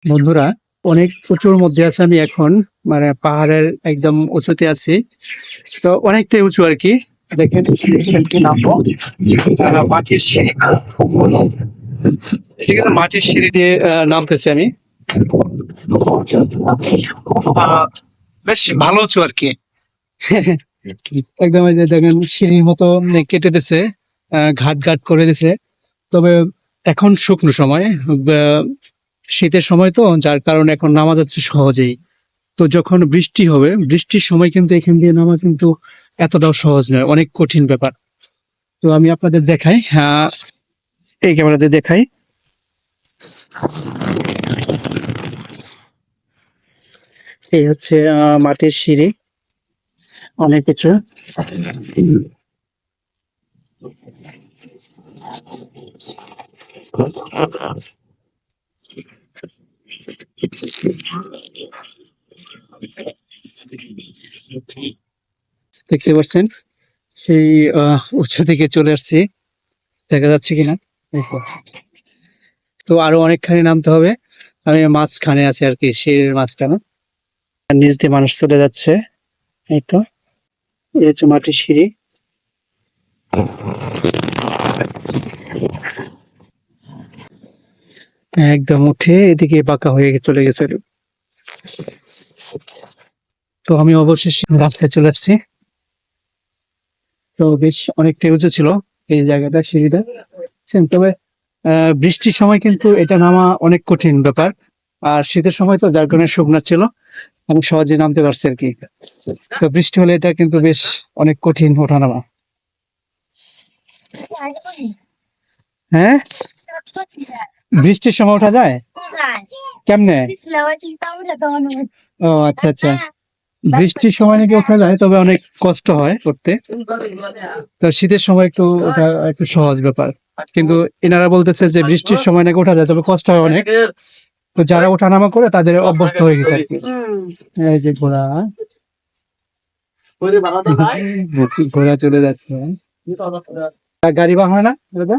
বন্ধুরা, অনেক উঁচুর মধ্যে আছে আমি এখন। মানে পাহাড়ের একদম উঁচুতে আছি। তো অনেকটাই উঁচু আর কি। দেখেন এখান থেকে নামবো। মাটির সিঁড়ি, ঠিক আছে, মাটির সিঁড়ি দিয়ে নামতেছি আমি। আহ, বেশ ভালো উঁচু আর কি। একদম এই যে দেখেন সিঁড়ির মতো কেটে দিছে, ঘাট ঘাট করে দিছে। তবে এখন শুকনো সময়, শীতের সময় তো, যার কারণে এখন নামা যাচ্ছে সহজেই। তো যখন বৃষ্টি হবে, বৃষ্টির সময় কিন্তু এখান দিয়ে নামা কিন্তু এতটাও সহজ নয়, অনেক কঠিন ব্যাপার। তো আমি আপনাদের দেখাই, হ্যাঁ, এই ক্যামেরাতে দেখাই। এই হচ্ছে মাটির সিঁড়ি, অনেক কিছু। দেখতে পাচ্ছেন সেই উঁচু থেকে চলে আসছি, দেখা যাচ্ছে কিনা দেখো। তো আরো অনেকখানি নামতে হবে। আমি মাঝখানে আছি আর কি, সিঁড়ির মাঝখানে। আর নিচ দিয়ে মানুষ চলে যাচ্ছে। এই তো, এই হচ্ছে মাটির সিঁড়ি। একদম উঠে এদিকে বাঁকা হয়ে চলে গেছে। তো আমি অবশেষে রাস্তায় চলে আসছি। তো বেশ অনেকটা উঁচু ছিল এই জায়গাটা, সিঁড়িটা। তবে বৃষ্টির সময় কিন্তু এটা নামা অনেক কঠিন ব্যাপার। আর শীতের সময় তো, যার কারণে শুকনা ছিল, আমি সহজে নামতে পারছি আর কি। তো বৃষ্টি হলে এটা কিন্তু বেশ অনেক কঠিন ওঠা নামা। হ্যাঁ, বৃষ্টির সময় ওঠা যায় কেমনে? ও আচ্ছা আচ্ছা, বৃষ্টির সময় নাকি ওঠা যায়, তবে অনেক কষ্ট হয় করতে। তো শীতের সময় একটু ওটা একটু সহজ ব্যাপার। কিন্তু এনারা বলতেছে যে বৃষ্টির সময় নাকি ওঠা যায়, তবে কষ্ট হয় অনেক। তো যারা ওঠানামা করে তাদের অভ্যস্ত হয়ে গেছে আর কি। এই যে ঘোড়া, ঘোড়া চলে যাচ্ছে। গাড়ি বা হয় না দাদা?